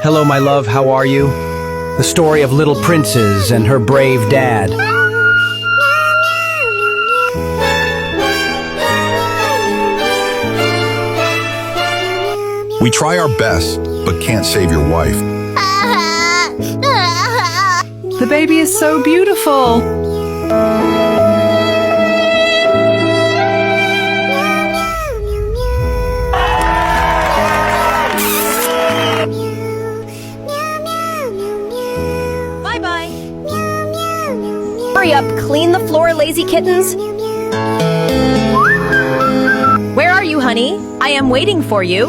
Hello, my love, how are you? The story of little princess and her brave dad. We try our best, but can't save your wife. The baby is so beautiful. Bye-bye. Hurry up, clean the floor, lazy kittens. Where are you, honey? I am waiting for you.